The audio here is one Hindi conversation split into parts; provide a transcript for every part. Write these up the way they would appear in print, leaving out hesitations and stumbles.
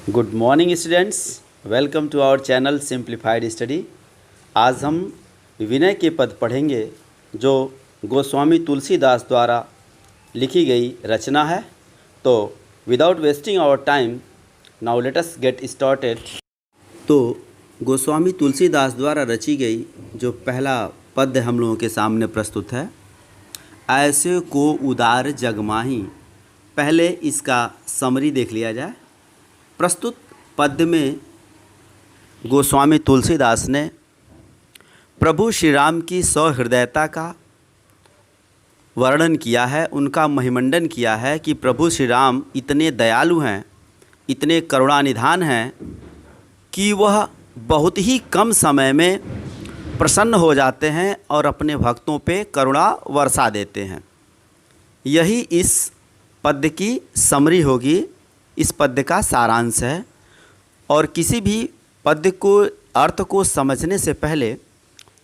Good morning students, welcome to our channel simplified study. आज हम विनय के पद पढ़ेंगे जो गोस्वामी तुलसीदास द्वारा लिखी गई रचना है। तो without wasting our time now let us get started. तो गोस्वामी तुलसीदास द्वारा रची गई जो पहला पद हम लोगों के सामने प्रस्तुत है, ऐसे को उदार जगमाही। पहले इसका समरी देख लिया जाए। प्रस्तुत पद्य में गोस्वामी तुलसीदास ने प्रभु श्री राम की सहृदयता का वर्णन किया है, उनका महिमंडन किया है कि प्रभु श्री राम इतने दयालु हैं, इतने करुणानिधान हैं कि वह बहुत ही कम समय में प्रसन्न हो जाते हैं और अपने भक्तों पे करुणा वर्षा देते हैं। यही इस पद्य की समरी होगी, इस पद्य का सारांश है। और किसी भी पद्य को अर्थ को समझने से पहले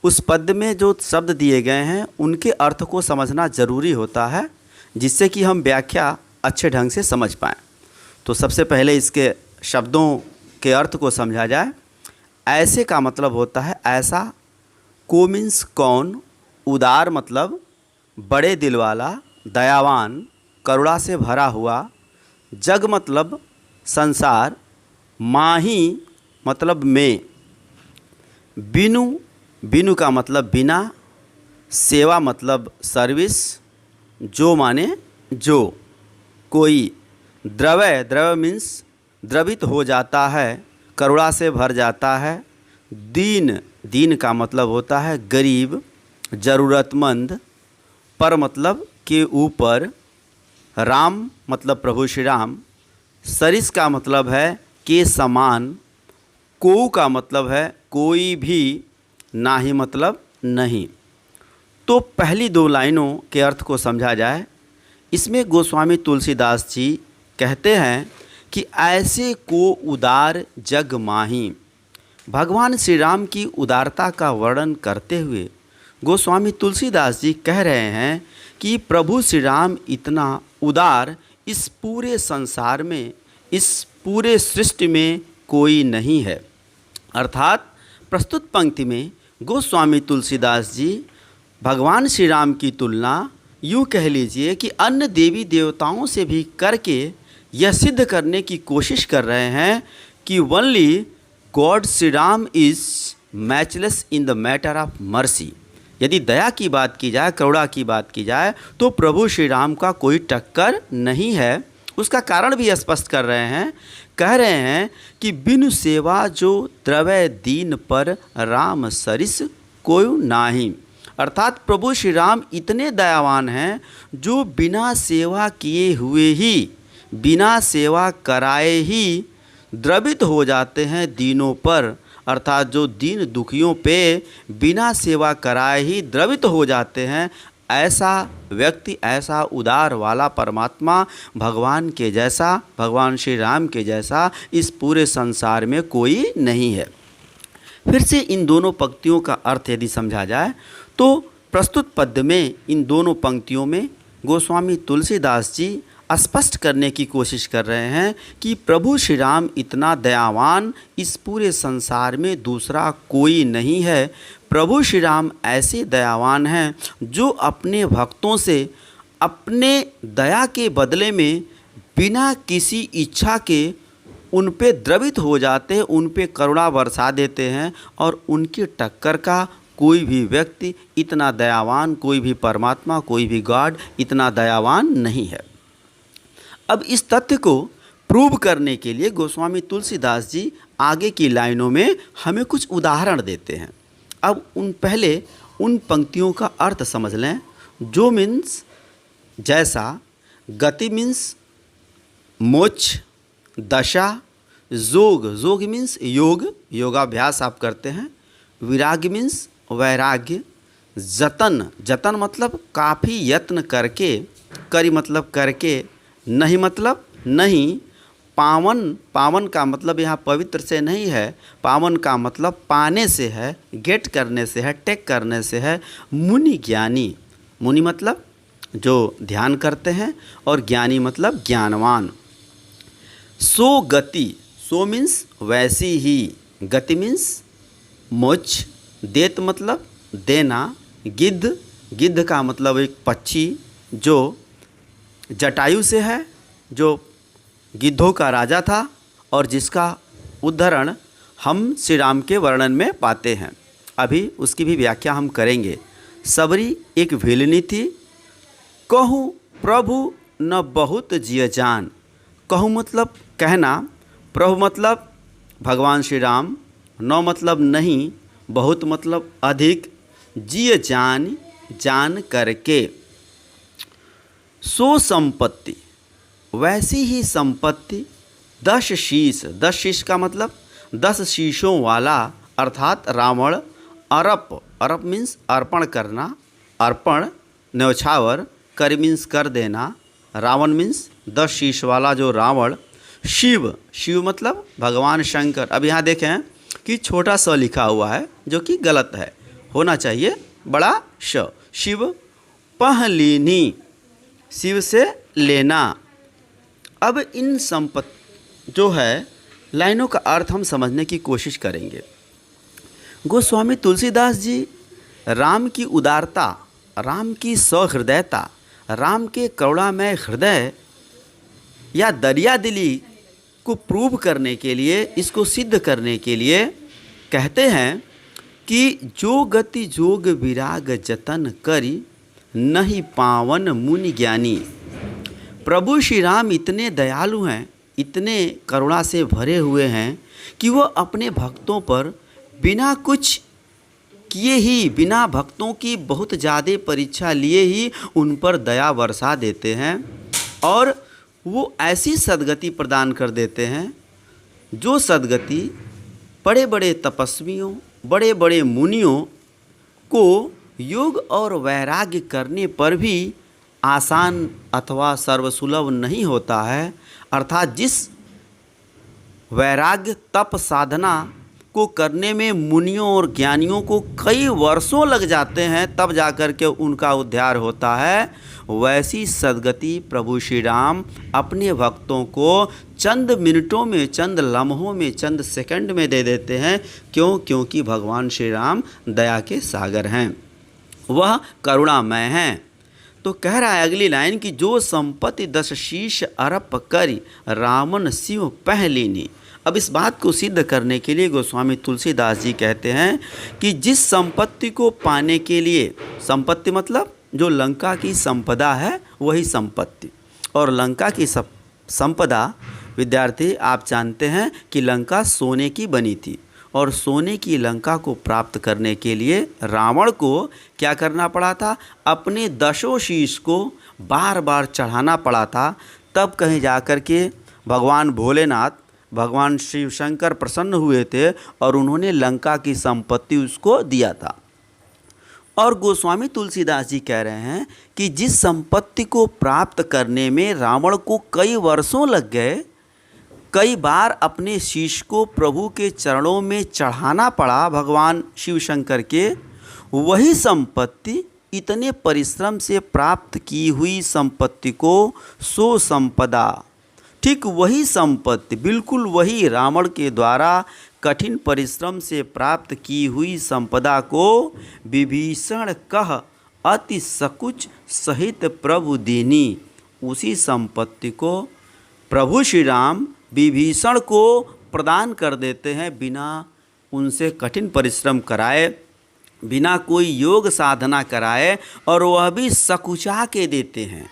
उस पद्य में जो शब्द दिए गए हैं उनके अर्थ को समझना ज़रूरी होता है, जिससे कि हम व्याख्या अच्छे ढंग से समझ पाएँ। तो सबसे पहले इसके शब्दों के अर्थ को समझा जाए। ऐसे का मतलब होता है ऐसा, को मीन्स कौन, उदार मतलब बड़े दिल वाला, दयावान, करुणा से भरा हुआ, जग मतलब संसार, माही मतलब में, बिनु, बिनु का मतलब बिना, सेवा मतलब सर्विस, जो माने जो, कोई, द्रवय, द्रव मीन्स द्रवित हो जाता है, करुणा से भर जाता है, दीन, दीन का मतलब होता है गरीब, ज़रूरतमंद, पर मतलब के ऊपर, राम मतलब प्रभु श्री राम, सरिस का मतलब है के समान, को का मतलब है कोई भी, नाही मतलब नहीं। तो पहली दो लाइनों के अर्थ को समझा जाए। इसमें गोस्वामी तुलसीदास जी कहते हैं कि ऐसे को उदार जग माही। भगवान श्री राम की उदारता का वर्णन करते हुए गोस्वामी तुलसीदास जी कह रहे हैं कि प्रभु श्री राम इतना उदार इस पूरे संसार में, इस पूरे सृष्टि में कोई नहीं है। अर्थात प्रस्तुत पंक्ति में गोस्वामी तुलसीदास जी भगवान श्री राम की तुलना यूँ कह लीजिए कि अन्य देवी देवताओं से भी करके यह सिद्ध करने की कोशिश कर रहे हैं कि only God Shri Ram is matchless in the matter of mercy. यदि दया की बात की जाए, करुणा की बात की जाए, तो प्रभु श्री राम का कोई टक्कर नहीं है। उसका कारण भी स्पष्ट कर रहे हैं, कह रहे हैं कि बिनु सेवा जो द्रवय दीन पर राम सरिस कोई नाही। अर्थात प्रभु श्री राम इतने दयावान हैं जो बिना सेवा किए हुए ही, बिना सेवा कराए ही द्रवित हो जाते हैं दीनों पर। अर्थात जो दीन दुखियों पे बिना सेवा कराए ही द्रवित हो जाते हैं, ऐसा व्यक्ति, ऐसा उदार वाला परमात्मा भगवान के जैसा, भगवान श्री राम के जैसा इस पूरे संसार में कोई नहीं है। फिर से इन दोनों पंक्तियों का अर्थ यदि समझा जाए तो प्रस्तुत पद्य में इन दोनों पंक्तियों में गोस्वामी तुलसीदास जी स्पष्ट करने की कोशिश कर रहे हैं कि प्रभु श्री राम इतना दयावान इस पूरे संसार में दूसरा कोई नहीं है। प्रभु श्री राम ऐसे दयावान हैं जो अपने भक्तों से अपने दया के बदले में बिना किसी इच्छा के उन पे द्रवित हो जाते हैं, उन पे करुणा बरसा देते हैं, और उनकी टक्कर का कोई भी व्यक्ति इतना दयावान, कोई भी परमात्मा, कोई भी गॉड इतना दयावान नहीं है। अब इस तथ्य को प्रूव करने के लिए गोस्वामी तुलसीदास जी आगे की लाइनों में हमें कुछ उदाहरण देते हैं। अब पहले उन पंक्तियों का अर्थ समझ लें। जो मीन्स जैसा, गति मीन्स मोक्ष, दशा, जोग, जोग मीन्स योग, योगाभ्यास आप करते हैं, विराग मीन्स वैराग्य, जतन, जतन मतलब काफ़ी यत्न करके, करी मतलब करके, नहीं मतलब नहीं, पावन, पावन का मतलब यहाँ पवित्र से नहीं है, पावन का मतलब पाने से है, गेट करने से है, टेक करने से है। मुनि ज्ञानी, मुनि मतलब जो ध्यान करते हैं, और ज्ञानी मतलब ज्ञानवान। सो गति, सो मीन्स वैसी ही, गति मीन्स मोक्ष, देत मतलब देना, गिद्ध, गिद्ध का मतलब एक पक्षी जो जटायु से है, जो गिद्धों का राजा था और जिसका उदाहरण हम श्री राम के वर्णन में पाते हैं। अभी उसकी भी व्याख्या हम करेंगे। सबरी एक भीलनी थी, कहूँ प्रभु न बहुत जिय जान। कहूँ मतलब कहना, प्रभु मतलब भगवान श्री राम, न मतलब नहीं, बहुत मतलब अधिक, जिय जान जान करके। सो संपत्ति वैसी ही संपत्ति, 10 शीश, 10 शीश का मतलब 10 शीशों वाला, अर्थात रावण अरप, अरप मीन्स अर्पण करना, अर्पण न्यौछावर, कर मीन्स कर देना, रावण मीन्स 10 शीश वाला जो रावण, शिव, शिव मतलब भगवान शंकर। अब यहाँ देखें कि छोटा स लिखा हुआ है जो कि गलत है, होना चाहिए बड़ा श। शिव पहलीनी, शिव से लेना। अब इन संपत्ति जो है लाइनों का अर्थ हम समझने की कोशिश करेंगे। गोस्वामी तुलसीदास जी राम की उदारता, राम की सहृदयता, राम के करुणामय हृदय या दरिया दिली को प्रूव करने के लिए, इसको सिद्ध करने के लिए कहते हैं कि जो गति जोग विराग जतन करी, नहीं पावन मुनि ज्ञानी। प्रभु श्री राम इतने दयालु हैं, इतने करुणा से भरे हुए हैं कि वो अपने भक्तों पर बिना कुछ किए ही, बिना भक्तों की बहुत ज़्यादा परीक्षा लिए ही उन पर दया वर्षा देते हैं और वो ऐसी सद्गति प्रदान कर देते हैं जो सद्गति बड़े बड़े तपस्वियों, बड़े बड़े मुनियों को योग और वैराग्य करने पर भी आसान अथवा सर्वसुलभ नहीं होता है। अर्थात जिस वैराग्य तप साधना को करने में मुनियों और ज्ञानियों को कई वर्षों लग जाते हैं तब जाकर के उनका उद्धार होता है, वैसी सद्गति प्रभु श्री राम अपने भक्तों को चंद मिनटों में, चंद लम्हों में, चंद सेकंड में दे देते हैं। क्यों? क्योंकि भगवान श्री राम दया के सागर हैं, वह करुणामय हैं। तो कह रहा है अगली लाइन कि जो संपत्ति 10 शीश अरप करी, रामन शिव पहलीनी। अब इस बात को सिद्ध करने के लिए गोस्वामी तुलसीदास जी कहते हैं कि जिस संपत्ति को पाने के लिए, संपत्ति मतलब जो लंका की संपदा है वही संपत्ति, और लंका की संपदा विद्यार्थी आप जानते हैं कि लंका सोने की बनी थी, और सोने की लंका को प्राप्त करने के लिए रावण को क्या करना पड़ा था? अपने 10 शीश को बार बार चढ़ाना पड़ा था। तब कहीं जाकर के भगवान भोलेनाथ, भगवान शिव शंकर प्रसन्न हुए थे और उन्होंने लंका की संपत्ति उसको दिया था। और गोस्वामी तुलसीदास जी कह रहे हैं कि जिस संपत्ति को प्राप्त करने में रावण को कई वर्षों लग गए, कई बार अपने शीश को प्रभु के चरणों में चढ़ाना पड़ा भगवान शिव शंकर के, वही संपत्ति, इतने परिश्रम से प्राप्त की हुई संपत्ति को सो संपदा, ठीक वही संपत्ति, बिल्कुल वही रावण के द्वारा कठिन परिश्रम से प्राप्त की हुई संपदा को विभीषण कह अति सकुच सहित प्रभु दीनी। उसी संपत्ति को प्रभु श्री राम विभीषण को प्रदान कर देते हैं, बिना उनसे कठिन परिश्रम कराए, बिना कोई योग साधना कराए, और वह भी सकुचा के देते हैं।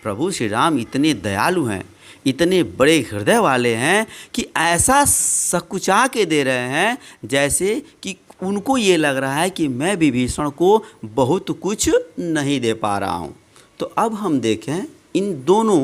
प्रभु श्री राम इतने दयालु हैं, इतने बड़े हृदय वाले हैं कि ऐसा सकुचा के दे रहे हैं जैसे कि उनको ये लग रहा है कि मैं विभीषण को बहुत कुछ नहीं दे पा रहा हूँ। तो अब हम देखें, इन दोनों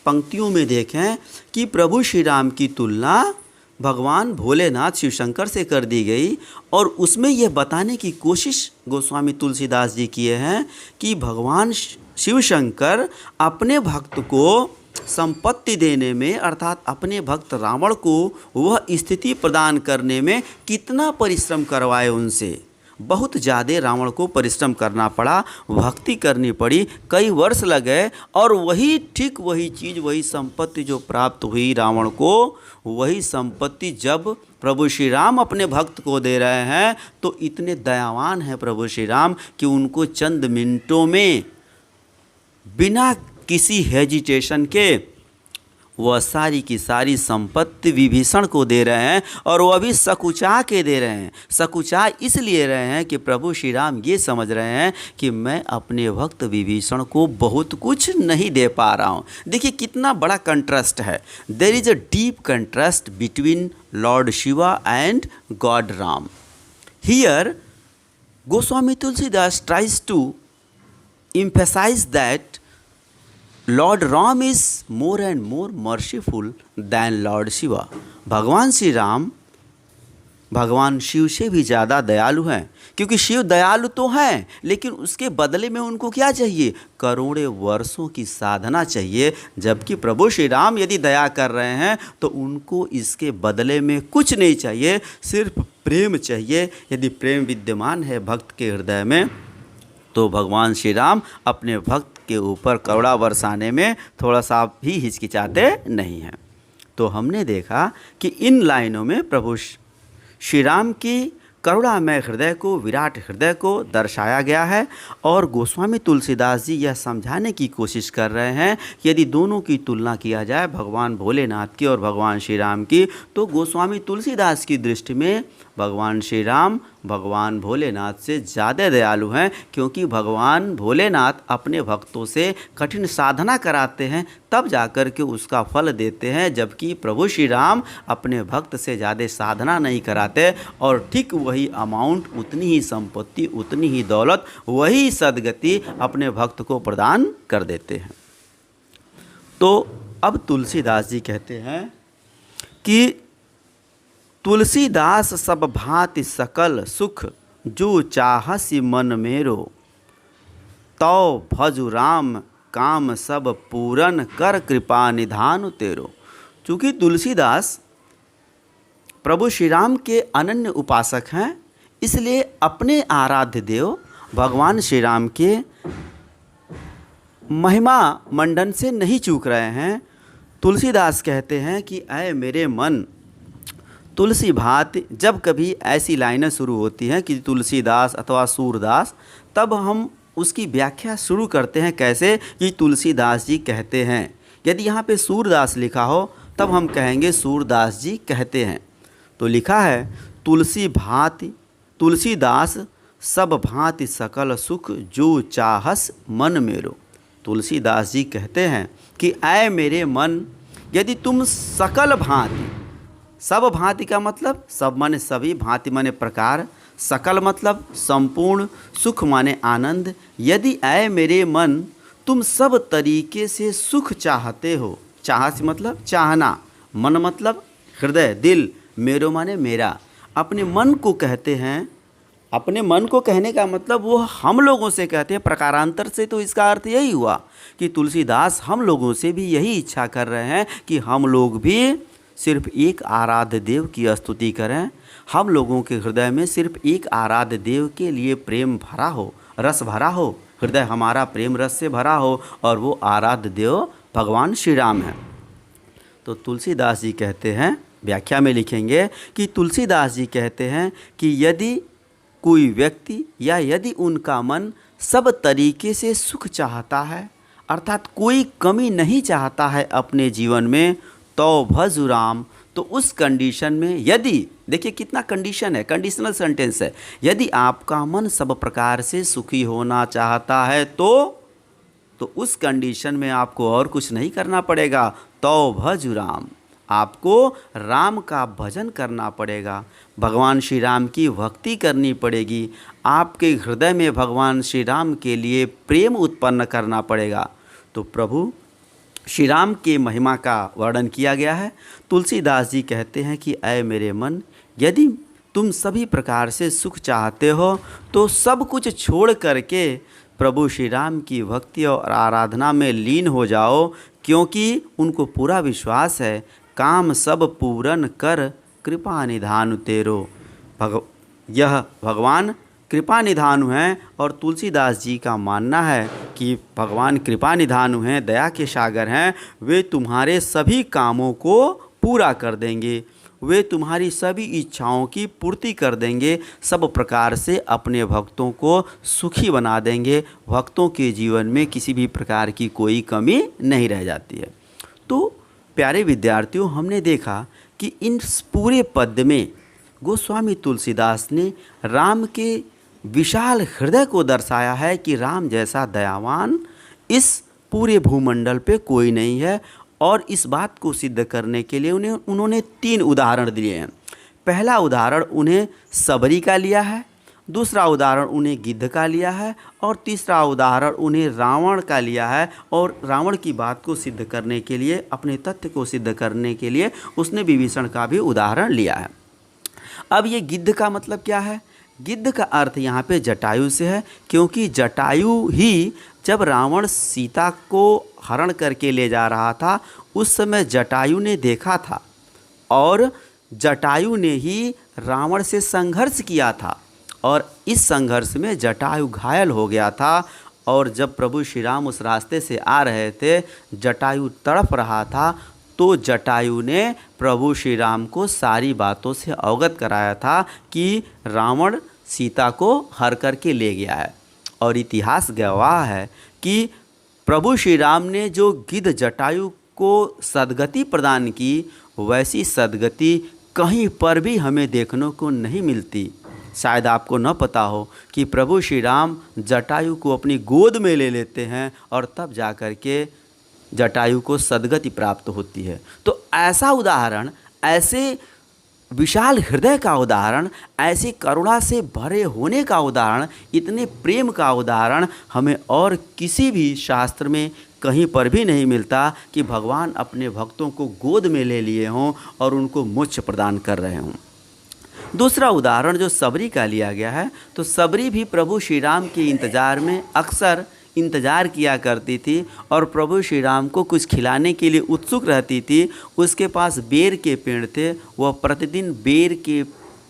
पंक्तियों में देखें कि प्रभु श्री राम की तुलना भगवान भोलेनाथ शिव शंकर से कर दी गई, और उसमें यह बताने की कोशिश गोस्वामी तुलसीदास जी किए हैं कि भगवान शिव शंकर अपने भक्त को संपत्ति देने में, अर्थात अपने भक्त रावण को वह स्थिति प्रदान करने में कितना परिश्रम करवाए उनसे, बहुत ज़्यादा रावण को परिश्रम करना पड़ा, भक्ति करनी पड़ी, कई वर्ष लगे और ठीक वही चीज़, वही संपत्ति जो प्राप्त हुई रावण को, वही संपत्ति जब प्रभु श्री राम अपने भक्त को दे रहे हैं तो इतने दयावान हैं प्रभु श्री राम कि उनको चंद मिनटों में बिना किसी हेजिटेशन के वह सारी की सारी संपत्ति विभीषण को दे रहे हैं और वह भी सकुचा के दे रहे हैं। सकुचा इसलिए रहे हैं कि प्रभु श्री राम ये समझ रहे हैं कि मैं अपने भक्त विभीषण को बहुत कुछ नहीं दे पा रहा हूँ। देखिए कितना बड़ा कंट्रास्ट है। There is a deep contrast between Lord Shiva and God Ram. Here Goswami Tulsidas tries to emphasize that Lord Ram is more and more merciful than Lord Shiva. भगवान श्री राम भगवान शिव से भी ज़्यादा दयालु हैं, क्योंकि शिव दयालु तो हैं लेकिन उसके बदले में उनको क्या चाहिए? करोड़ों वर्षों की साधना चाहिए। जबकि प्रभु श्री राम यदि दया कर रहे हैं तो उनको इसके बदले में कुछ नहीं चाहिए, सिर्फ प्रेम चाहिए। यदि प्रेम विद्यमान है भक्त के हृदय में तो भगवान श्री राम अपने भक्त के ऊपर करुणा बरसाने में थोड़ा सा भी हिचकिचाते नहीं हैं। तो हमने देखा कि इन लाइनों में प्रभु श्री राम की करुणामय हृदय को, विराट हृदय को दर्शाया गया है। और गोस्वामी तुलसीदास जी यह समझाने की कोशिश कर रहे हैं कि यदि दोनों की तुलना किया जाए, भगवान भोलेनाथ की और भगवान श्री राम की, तो गोस्वामी तुलसीदास की दृष्टि में भगवान श्री राम भगवान भोलेनाथ से ज़्यादा दयालु हैं, क्योंकि भगवान भोलेनाथ अपने भक्तों से कठिन साधना कराते हैं तब जाकर के उसका फल देते हैं। जबकि प्रभु श्री राम अपने भक्त से ज़्यादा साधना नहीं कराते और ठीक वही अमाउंट, उतनी ही संपत्ति, उतनी ही दौलत, वही सद्गति अपने भक्त को प्रदान कर देते हैं। तो अब तुलसीदास जी कहते हैं कि तुलसीदास सब भांति सकल सुख जो चाहसी मन मेरो, तौ भजु राम काम सब पूरन कर कृपा निधान तेरो। चूँकि तुलसीदास प्रभु श्री राम के अनन्य उपासक हैं, इसलिए अपने आराध्य देव भगवान श्री राम के महिमा मंडन से नहीं चूक रहे हैं। तुलसीदास कहते हैं कि ऐ मेरे मन तुलसी भांति, जब कभी ऐसी लाइनें शुरू होती हैं कि तुलसीदास अथवा सूरदास, तब हम उसकी व्याख्या शुरू करते हैं कैसे कि तुलसीदास जी कहते हैं। यदि यहाँ पे सूरदास लिखा हो तब हम कहेंगे सूरदास जी कहते हैं। तो लिखा है तुलसी भांति तुलसीदास सब भांति सकल सुख जो चाहस मन मेरो। तुलसीदास जी कहते हैं कि ऐ मेरे मन, यदि तुम सकल भांति, सब भांति का मतलब सब माने सभी, भांति माने प्रकार, सकल मतलब संपूर्ण, सुख माने आनंद। यदि ऐ मेरे मन तुम सब तरीके से सुख चाहते हो, चाहत मतलब चाहना, मन मतलब हृदय, दिल, मेरो माने मेरा, अपने मन को कहते हैं। अपने मन को कहने का मतलब वो हम लोगों से कहते हैं, प्रकारांतर से तो इसका अर्थ यही हुआ कि तुलसीदास हम लोगों से भी यही इच्छा कर रहे हैं कि हम लोग भी सिर्फ एक आराध्य देव की स्तुति करें। हम लोगों के हृदय में सिर्फ एक आराध्य देव के लिए प्रेम भरा हो, रस भरा हो, हृदय हमारा प्रेम रस से भरा हो, और वो आराध्य देव भगवान श्री राम हैं। तो तुलसीदास जी कहते हैं, व्याख्या में लिखेंगे कि तुलसीदास जी कहते हैं कि यदि कोई व्यक्ति या यदि उनका मन सब तरीके से सुख चाहता है, अर्थात कोई कमी नहीं चाहता है अपने जीवन में, तो भजु राम, तो उस कंडीशन में, यदि देखिए कितना कंडीशन है, कंडीशनल सेंटेंस है, यदि आपका मन सब प्रकार से सुखी होना चाहता है तो उस कंडीशन में आपको और कुछ नहीं करना पड़ेगा, तो भजु राम, आपको राम का भजन करना पड़ेगा, भगवान श्री राम की भक्ति करनी पड़ेगी, आपके हृदय में भगवान श्री राम के लिए प्रेम उत्पन्न करना पड़ेगा। तो प्रभु श्री राम के महिमा का वर्णन किया गया है। तुलसीदास जी कहते हैं कि ऐ मेरे मन, यदि तुम सभी प्रकार से सुख चाहते हो तो सब कुछ छोड़ करके प्रभु श्री राम की भक्ति और आराधना में लीन हो जाओ, क्योंकि उनको पूरा विश्वास है काम सब पूरन कर कृपा निधान तेरो। यह भगवान कृपा निधानु हैं और तुलसीदास जी का मानना है कि भगवान कृपा निधानु हैं, दया के सागर हैं। वे तुम्हारे सभी कामों को पूरा कर देंगे, वे तुम्हारी सभी इच्छाओं की पूर्ति कर देंगे, सब प्रकार से अपने भक्तों को सुखी बना देंगे। भक्तों के जीवन में किसी भी प्रकार की कोई कमी नहीं रह जाती है। तो प्यारे विद्यार्थियों, हमने देखा कि इन पूरे पद्य में गोस्वामी तुलसीदास ने राम के विशाल हृदय को दर्शाया है कि राम जैसा दयावान इस पूरे भूमंडल पे कोई नहीं है। और इस बात को सिद्ध करने के लिए उन्होंने 3 उदाहरण दिए हैं। पहला उदाहरण उन्हें सबरी का लिया है, दूसरा उदाहरण उन्हें गिद्ध का लिया है और तीसरा उदाहरण उन्हें रावण का लिया है। और रावण की बात को सिद्ध करने के लिए, अपने तथ्य को सिद्ध करने के लिए उसने विभीषण का भी उदाहरण लिया है। अब ये गिद्ध का मतलब क्या है? गिद्ध का अर्थ यहाँ पे जटायु से है, क्योंकि जटायु ही जब रावण सीता को हरण करके ले जा रहा था उस समय जटायु ने देखा था और जटायु ने ही रावण से संघर्ष किया था और इस संघर्ष में जटायु घायल हो गया था। और जब प्रभु श्री राम उस रास्ते से आ रहे थे, जटायु तड़प रहा था, तो जटायु ने प्रभु श्री राम को सारी बातों से अवगत कराया था कि रावण सीता को हर करके ले गया है। और इतिहास गवाह है कि प्रभु श्री राम ने जो गिद्ध जटायु को सद्गति प्रदान की, वैसी सद्गति कहीं पर भी हमें देखने को नहीं मिलती। शायद आपको न पता हो कि प्रभु श्री राम जटायु को अपनी गोद में ले लेते हैं और तब जा कर के जटायु को सद्गति प्राप्त होती है। तो ऐसा उदाहरण, ऐसे विशाल हृदय का उदाहरण, ऐसी करुणा से भरे होने का उदाहरण, इतने प्रेम का उदाहरण हमें और किसी भी शास्त्र में कहीं पर भी नहीं मिलता कि भगवान अपने भक्तों को गोद में ले लिए हों और उनको मोक्ष प्रदान कर रहे हों। दूसरा उदाहरण जो सबरी का लिया गया है, तो सबरी भी प्रभु श्री राम के इंतज़ार में अक्सर इंतज़ार किया करती थी और प्रभु श्री राम को कुछ खिलाने के लिए उत्सुक रहती थी। उसके पास बेर के पेड़ थे, वह प्रतिदिन बेर के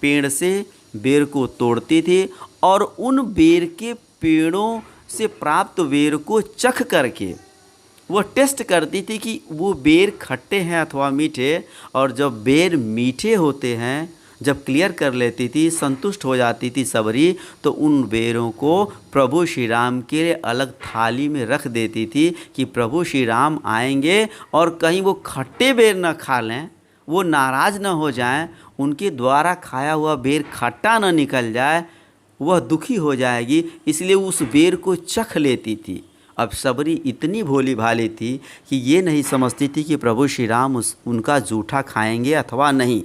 पेड़ से बेर को तोड़ती थी और उन बेर के पेड़ों से प्राप्त बेर को चख करके वो टेस्ट करती थी कि वो बेर खट्टे हैं अथवा मीठे। और जब बेर मीठे होते हैं, जब क्लियर कर लेती थी, संतुष्ट हो जाती थी सबरी, तो उन बेरों को प्रभु श्री राम के लिए अलग थाली में रख देती थी कि प्रभु श्री राम आएंगे और कहीं वो खट्टे बेर न खा लें, वो नाराज़ न हो जाएं, उनके द्वारा खाया हुआ बेर खट्टा न निकल जाए, वह दुखी हो जाएगी, इसलिए उस बेर को चख लेती थी। अब सबरी इतनी भोली भाली थी कि ये नहीं समझती थी कि प्रभु श्री राम उनका जूठा खाएंगे अथवा नहीं।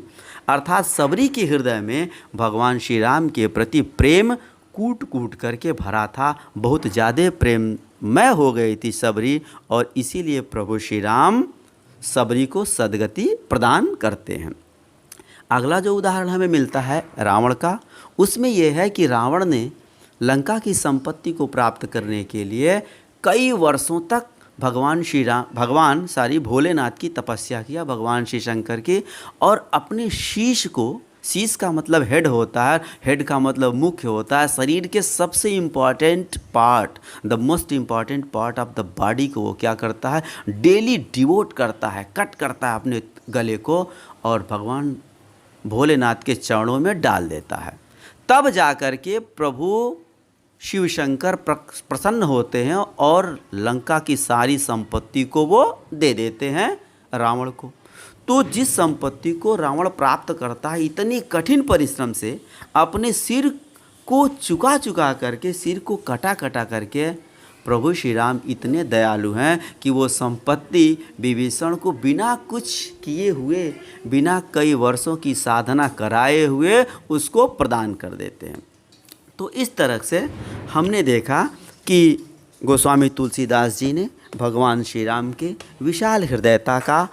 अर्थात सबरी के हृदय में भगवान श्री राम के प्रति प्रेम कूट कूट करके भरा था, बहुत ज़्यादा प्रेममय हो गई थी सबरी, और इसीलिए प्रभु श्री राम सबरी को सद्गति प्रदान करते हैं। अगला जो उदाहरण हमें मिलता है रावण का, उसमें यह है कि रावण ने लंका की संपत्ति को प्राप्त करने के लिए कई वर्षों तक भगवान भोलेनाथ की तपस्या किया, भगवान श्री शंकर की, और अपने शीश को, शीश का मतलब हेड होता है, हेड का मतलब मुख्य होता है, शरीर के सबसे important part, the most important part of the body को वो क्या करता है, डेली डिवोट करता है, कट करता है अपने गले को और भगवान भोलेनाथ के चरणों में डाल देता है। तब जा कर के प्रभु शिव शंकर प्रसन्न होते हैं और लंका की सारी संपत्ति को वो दे देते हैं रावण को। तो जिस संपत्ति को रावण प्राप्त करता है इतनी कठिन परिश्रम से, अपने सिर को चुका करके, सिर को कटा करके, प्रभु श्री राम इतने दयालु हैं कि वो संपत्ति विभीषण को बिना कुछ किए हुए, बिना कई वर्षों की साधना कराए हुए उसको प्रदान कर देते हैं। तो इस तरह से हमने देखा कि गोस्वामी तुलसीदास जी ने भगवान श्री राम के विशाल हृदयता का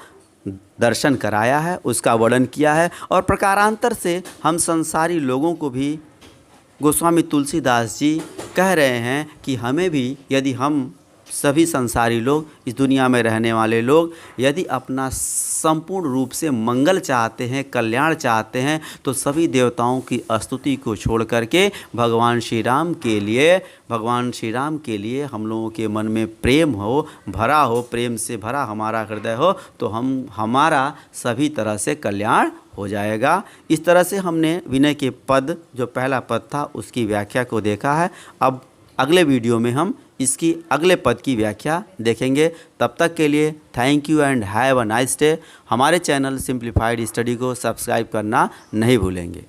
दर्शन कराया है, उसका वर्णन किया है, और प्रकारांतर से हम संसारी लोगों को भी गोस्वामी तुलसीदास जी कह रहे हैं कि हमें भी, यदि हम सभी संसारी लोग, इस दुनिया में रहने वाले लोग यदि अपना संपूर्ण रूप से मंगल चाहते हैं, कल्याण चाहते हैं, तो सभी देवताओं की स्तुति को छोड़ करके भगवान श्री राम के लिए हम लोगों के मन में प्रेम हो, भरा हो, प्रेम से भरा हमारा हृदय हो, तो हमारा सभी तरह से कल्याण हो जाएगा। इस तरह से हमने विनय के पद, जो पहला पद था, उसकी व्याख्या को देखा है। अब अगले वीडियो में हम इसकी अगले पद की व्याख्या देखेंगे। तब तक के लिए thank you and have a nice day. हमारे चैनल सिंप्लीफाइड स्टडी को सब्सक्राइब करना नहीं भूलेंगे।